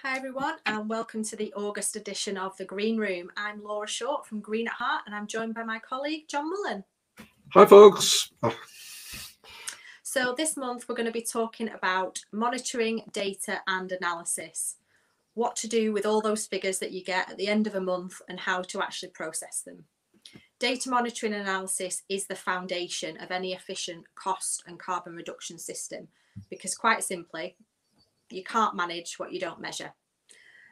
Hi everyone and welcome to the August edition of The Green Room. I'm Laura Short from Green at Heart and I'm joined by my colleague John Mullen. Hi folks. So this month we're going to be talking about monitoring, data and analysis. What to do with all those figures that you get at the end of a month and how to actually process them. Data monitoring and analysis is the foundation of any efficient cost and carbon reduction system because quite simply, you can't manage what you don't measure.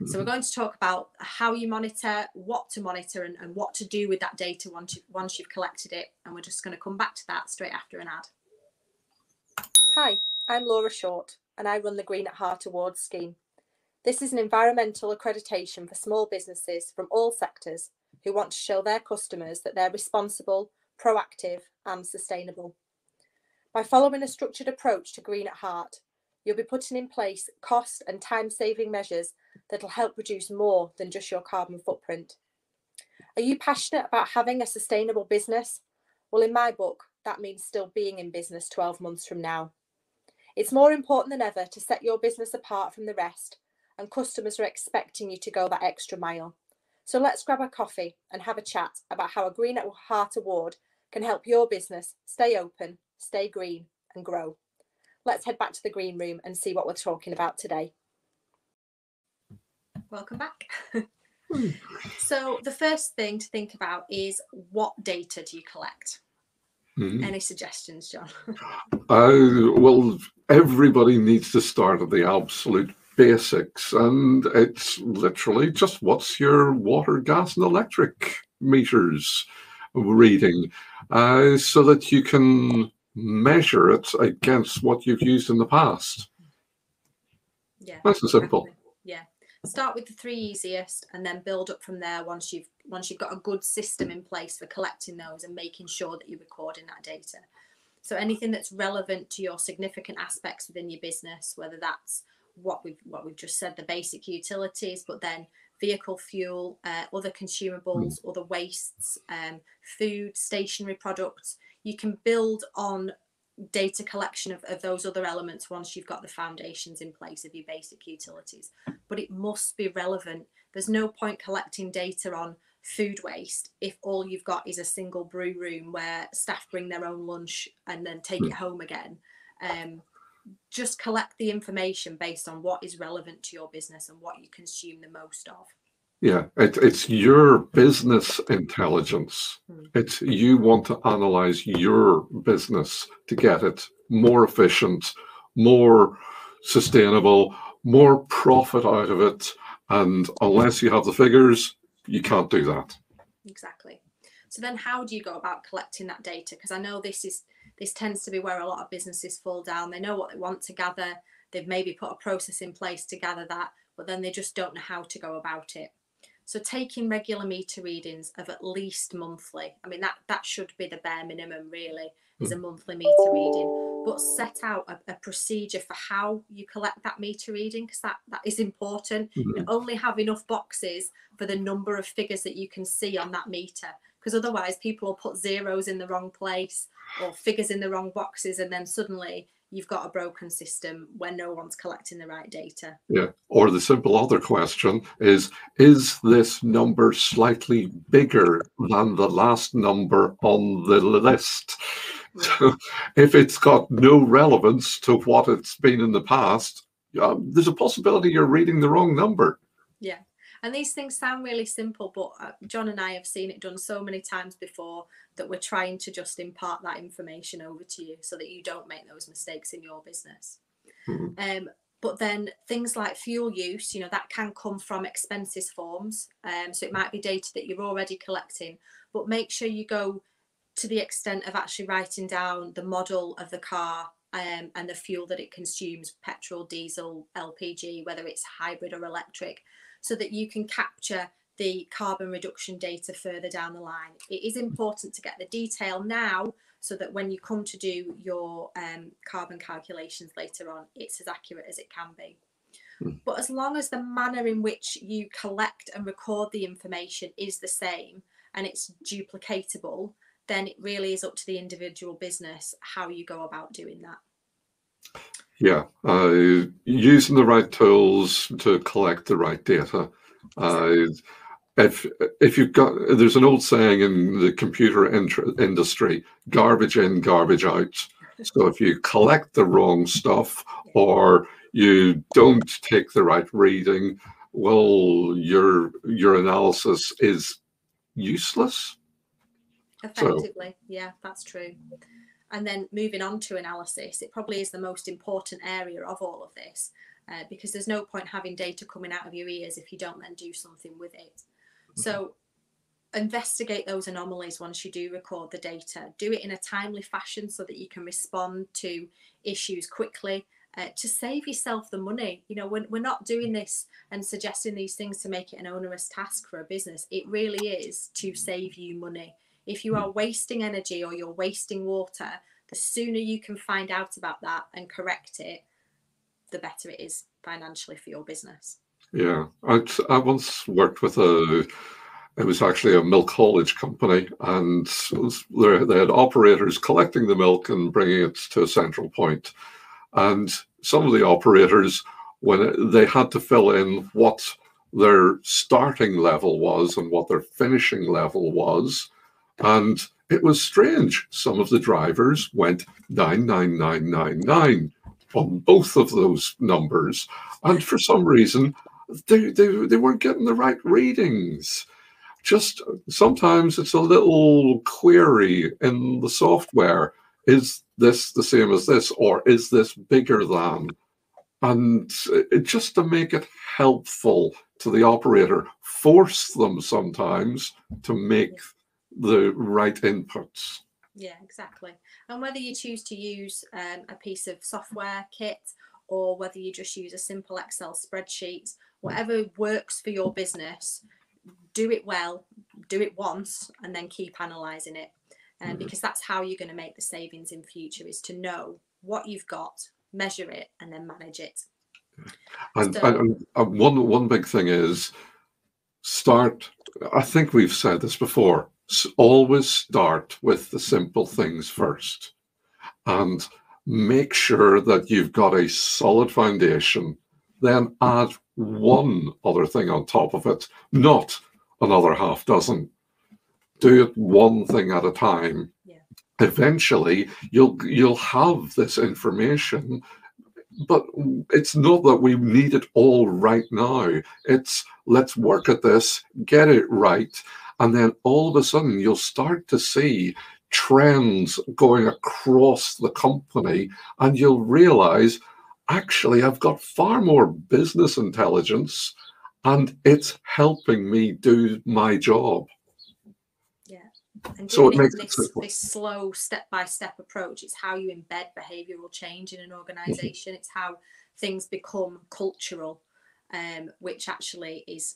So we're going to talk about how you monitor, what to monitor and what to do with that data once you've collected it. And we're just going to come back to that straight after an ad. Hi, I'm Laura Short and I run the Green at Heart Awards scheme. This is an environmental accreditation for small businesses from all sectors who want to show their customers that they're responsible, proactive and sustainable. By following a structured approach to Green at Heart, you'll be putting in place cost and time-saving measures that'll help reduce more than just your carbon footprint. Are you passionate about having a sustainable business? Well, in my book, that means still being in business 12 months from now. It's more important than ever to set your business apart from the rest, and customers are expecting you to go that extra mile. So let's grab a coffee and have a chat about how a Green at Heart award can help your business stay open, stay green and grow. Let's head back to the green room and see what we're talking about today. Welcome back. So the first thing to think about is what data do you collect? Any suggestions, John? Well, everybody needs to start at the absolute basics, and it's literally just what's your water, gas and electric meters reading, so that you can measure it against what you've used in the past. Yeah, nice and simple. Exactly. Yeah, start with the three easiest and then build up from there once you've got a good system in place for collecting those and making sure that you're recording that data. So anything that's relevant to your significant aspects within your business, whether that's what we've just said, the basic utilities, but then vehicle fuel, other consumables, other wastes, food, stationery products, you can build on data collection of those other elements once you've got the foundations in place of your basic utilities. But it must be relevant. There's no point collecting data on food waste if all you've got is a single brew room where staff bring their own lunch and then take it home again. Just collect the information based on what is relevant to your business and what you consume the most of. Yeah, it's your business intelligence. It's you want to analyze your business to get it more efficient, more sustainable, more profit out of it. And unless you have the figures, you can't do that. Exactly. So then how do you go about collecting that data? Because I know this tends to be where a lot of businesses fall down. They know what they want to gather. They've maybe put a process in place to gather that, but then they just don't know how to go about it. So taking regular meter readings of at least monthly. I mean, that should be the bare minimum really, is a monthly meter reading. But set out a procedure for how you collect that meter reading, because that is important. You only have enough boxes for the number of figures that you can see on that meter, because otherwise people will put zeros in the wrong place or figures in the wrong boxes, and then suddenly you've got a broken system where no one's collecting the right data. Yeah. Or the simple other question is this number slightly bigger than the last number on the list? So if it's got no relevance to what it's been in the past, there's a possibility you're reading the wrong number. Yeah. And these things sound really simple, but John and I have seen it done so many times before that we're trying to just impart that information over to you so that you don't make those mistakes in your business. But then things like fuel use, that can come from expenses forms. So it might be data that you're already collecting, but make sure you go to the extent of actually writing down the model of the car and the fuel that it consumes, petrol, diesel, LPG, whether it's hybrid or electric, so that you can capture the carbon reduction data further down the line. It is important to get the detail now so that when you come to do your carbon calculations later on, it's as accurate as it can be. But as long as the manner in which you collect and record the information is the same and it's duplicatable, then it really is up to the individual business how you go about doing that. Yeah, using the right tools to collect the right data. Uh, if you've got, there's an old saying in the computer industry, garbage in, garbage out. So if you collect the wrong stuff Yeah. or you don't take the right reading, well, your analysis is useless. So Effectively, yeah, that's true. And then moving on to analysis, it probably is the most important area of all of this, because there's no point having data coming out of your ears if you don't then do something with it. So investigate those anomalies once you do record the data. Do it in a timely fashion so that you can respond to issues quickly, to save yourself the money. You know, we're not doing this and suggesting these things to make it an onerous task for a business. It really is to save you money. If you are wasting energy or you're wasting water, the sooner you can find out about that and correct it, the better it is financially for your business. yeah, I once worked with it was actually a milk haulage company, and they had operators collecting the milk and bringing it to a central point. And some of the operators, when they had to fill in what their starting level was and what their finishing level was, and it was strange. Some of the drivers went 99999 on both of those numbers, and for some reason, they weren't getting the right readings. Just sometimes it's a little query in the software. Is this the same as this, or is this bigger than? And just to make it helpful to the operator, force them sometimes to make the right inputs. Yeah, exactly. And whether you choose to use a piece of software kit or whether you just use a simple Excel spreadsheet, whatever works for your business, do it well, do it once, and then keep analysing it. Because that's how you're going to make the savings in future, is to know what you've got, measure it, and then manage it. And, So, one big thing is start. I think we've said this before. Always start with the simple things first, and make sure that you've got a solid foundation. Then add one other thing on top of it, not another half dozen. Do it one thing at a time. yeah. Eventually, you'll have this information, but it's not that we need it all right now. It's let's work at this, get it right, and then all of a sudden you'll start to see trends going across the company, and you'll realize, actually, I've got far more business intelligence, and it's helping me do my job. Yeah. And So doing it it makes in it simple. this slow step-by-step approach, it's how you embed behavioural change in an organisation. It's how things become cultural, which actually is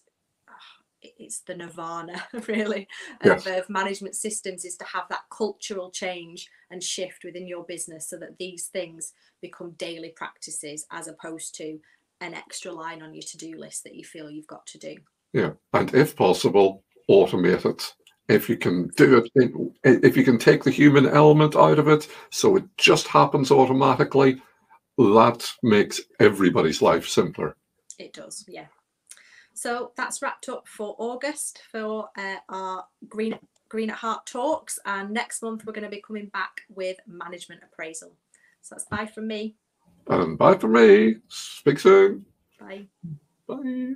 it's the nirvana really Yes. of management systems, is to have that cultural change and shift within your business so that these things become daily practices as opposed to an extra line on your to-do list that you feel you've got to do. Yeah. And if possible, automate it. If you can do it, if you can take the human element out of it so it just happens automatically, that makes everybody's life simpler. It does, yeah. So that's wrapped up for August for our Green at Heart talks, and next month we're going to be coming back with management appraisal. So that's bye from me. And bye for me. Speak soon. Bye. Bye.